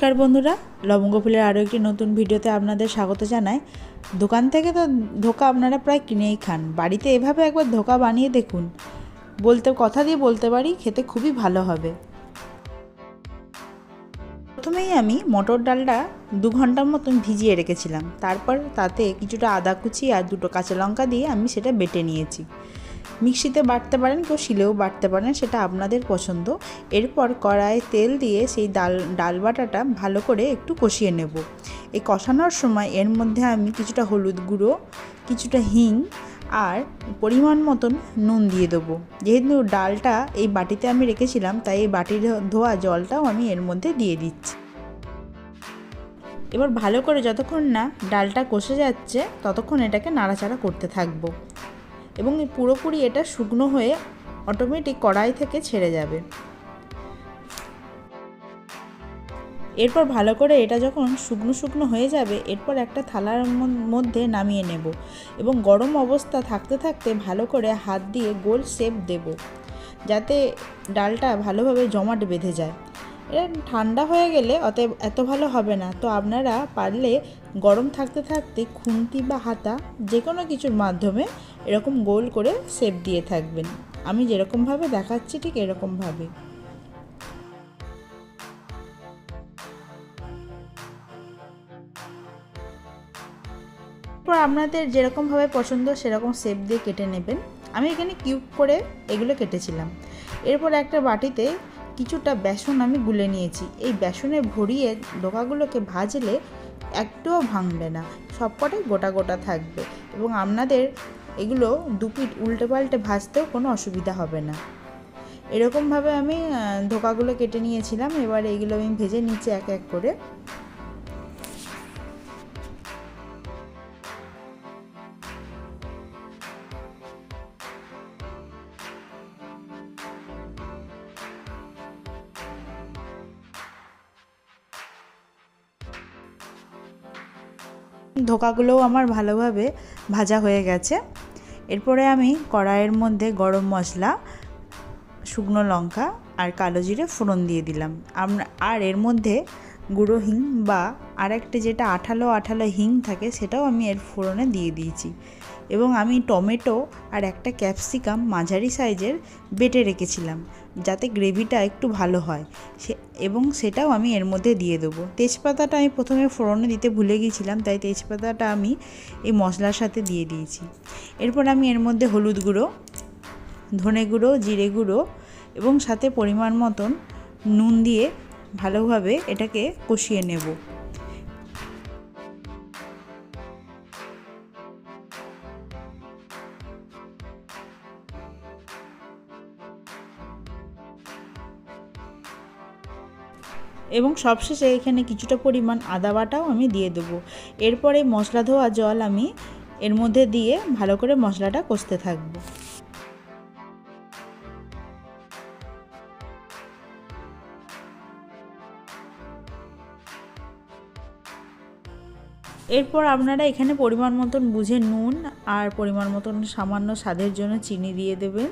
নমস্কার বন্ধুরা, লবঙ্গ ফুলের আরও একটি নতুন ভিডিওতে আপনাদের স্বাগত জানাই। দোকান থেকে তো ধোকা আপনারা প্রায় কিনেই খান, বাড়িতে এভাবে একবার ধোকা বানিয়ে দেখুন। কথা দিয়ে বলতে পারি খেতে খুবই ভালো হবে। প্রথমেই আমি মটর ডালটা 2 ঘন্টার মতন ভিজিয়ে রেখেছিলাম। তারপর তাতে কিছুটা আদা কুচি আর 2টো কাঁচা লঙ্কা দিয়ে আমি সেটা বেটে নিয়েছি। মিক্সিতে বাটতে পারেন, কেউ শিলেও বাটতে পারেন, সেটা আপনাদের পছন্দ। এরপর কড়াইয়ে তেল দিয়ে সেই ডাল বাটাটা ভালো করে একটু কষিয়ে নেব। এই কষানোর সময় এর মধ্যে আমি কিছুটা হলুদ গুঁড়ো, কিছুটা হিং আর পরিমাণ মতন নুন দিয়ে দেবো। যেহেতু ডালটা এই বাটিতে আমি রেখেছিলাম, তাই এই বাটির ধোয়া জলটাও আমি এর মধ্যে দিয়ে দিচ্ছি। এবার ভালো করে যতক্ষণ না ডালটা কষে যাচ্ছে ততক্ষণ এটাকে নাড়াচাড়া করতে থাকবো এবং পুরোপুরি এটা শুকনো হয়ে অটোমেটিক কড়াই থেকে ছেড়ে যাবে। এরপর ভালো করে এটা যখন শুকনো শুকনো হয়ে যাবে, এরপর একটা থালার মধ্যে নামিয়ে নেব এবং গরম অবস্থা থাকতে থাকতে ভালো করে হাত দিয়ে গোল শেপ দেব, যাতে ডালটা ভালোভাবে জমাট বেঁধে যায়। এটা ঠান্ডা হয়ে গেলে এত ভালো হবে না, তো আপনারা পারলে গরম থাকতে থাকতে খুন্তি বা হাতা যে কোনো কিছুর মাধ্যমে এরকম গোল করে শেপ দিয়ে থাকবেন। আমি যেরকমভাবে দেখাচ্ছি ঠিক এরকমভাবে। এরপর আপনাদের যেরকমভাবে পছন্দ সেরকম শেপ দিয়ে কেটে নেবেন। আমি এখানে কিউব করে এগুলো কেটেছিলাম। এরপর একটা বাটিতে কিছুটা বেসন আমি গুলে নিয়েছি। এই বেসনে ভরিয়ে ডোকাগুলোকে ভাজলে একটুও ভাঙবে না, সবকটাই গোটা গোটা থাকবে এবং আপনাদের এগুলো দুপিঠ উল্টে পাল্টে ভাজতেও কোনো অসুবিধা হবে না। এরকমভাবে আমি ধোকাগুলো কেটে নিয়েছিলাম। এবার এইগুলো আমি ভেজে নিচ্ছি এক এক করে। ধোকাগুলোও আমার ভালোভাবে ভাজা হয়ে গেছে। এরপরে আমি কড়াইয়ের মধ্যে গরম মশলা, শুকনো লঙ্কা আর কালো জিরে ফোড়ন দিয়ে দিলাম। আর এর মধ্যে গুঁড়ো হিং বা আরেকটা যেটা আঠালো আঠালো হিং থাকে সেটাও আমি এর ফোড়নে দিয়ে দিয়েছি এবং আমি টমেটো আর একটা ক্যাপসিকাম মাঝারি সাইজের বেটে রেখেছিলাম যাতে গ্রেভিটা একটু ভালো হয়, এবং সেটাও আমি এর মধ্যে দিয়ে দেবো। তেজপাতাটা আমি প্রথমে ফোড়নে দিতে ভুলে গিয়েছিলাম, তাই তেজপাতাটা আমি এই মশলার সাথে দিয়ে দিয়েছি। এরপর আমি এর মধ্যে হলুদ গুঁড়ো, ধনে গুঁড়ো, জিরে গুঁড়ো এবং সাথে পরিমাণ মতন নুন দিয়ে ভালোভাবে এটাকে কষিয়ে নেব। এবং সবশেষে এখানে কিছুটা পরিমাণ আদা বাটাও আমি দিয়ে দেবো। এরপরে মশলা ধোয়া জল আমি এর মধ্যে দিয়ে ভালো করে মশলাটা কষতে থাকবো। এরপর আপনারা এখানে পরিমাণ মতন বুঝে নুন আর পরিমাণ মতন সামান্য স্বাদের জন্য চিনি দিয়ে দেবেন।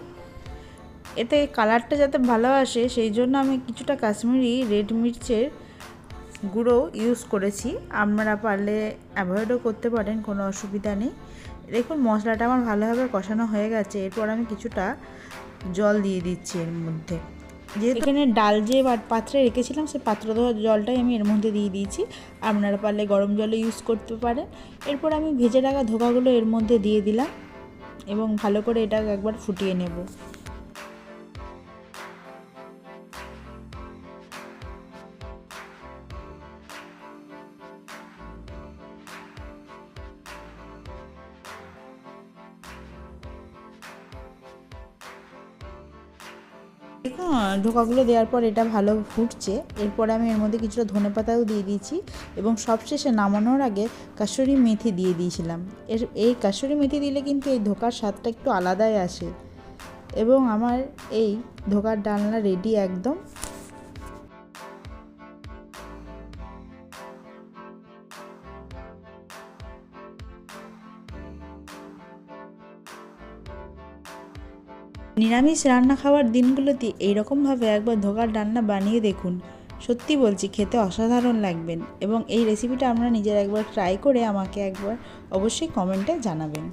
এতে কালারটা যাতে ভালো আসে সেই জন্য আমি কিছুটা কাশ্মীরি রেড মির্চের গুঁড়ো ইউজ করেছি। আপনারা পারলে অ্যাভয়েডও করতে পারেন, কোনো অসুবিধা নেই। দেখুন মশলাটা আমার ভালোভাবে কষানো হয়ে গেছে। এরপর আমি কিছুটা জল দিয়ে দিচ্ছি এর মধ্যে। যেহেতু এখানে ডাল যে পাত্রে রেখেছিলাম সেই পাত্র ধোয়া জলটাই আমি এর মধ্যে দিয়ে দিয়েছি। আপনারা পারলে গরম জলে ইউজ করতে পারেন। এরপর আমি ভেজে রাখা ধোকাগুলো এর মধ্যে দিয়ে দিলাম এবং ভালো করে এটা একবার ফুটিয়ে নেব। ধোকাগুলো দেওয়ার পর এটা ভালো ফুটছে। এরপরে আমি এর মধ্যে কিছুটা ধনেপাতাও দিয়ে দিয়েছি এবং সবশেষে নামানোর আগে কাসুরি মেথি দিয়ে দিয়েছিলাম। এই কাসুরি মেথি দিলে কিন্তু এই ধোকার স্বাদটা একটু আলাদাই আসে। এবং আমার এই ধোকার ডালনা রেডি একদম। নিরামিষ রান্না খাওয়ার দিনগুলোতে এইরকমভাবে একবার ধোকার ডালনা বানিয়ে দেখুন, সত্যি বলছি খেতে অসাধারণ লাগবেন এবং এই রেসিপিটা আপনারা নিজের একবার ট্রাই করে আমাকে একবার অবশ্যই কমেন্টে জানাবেন।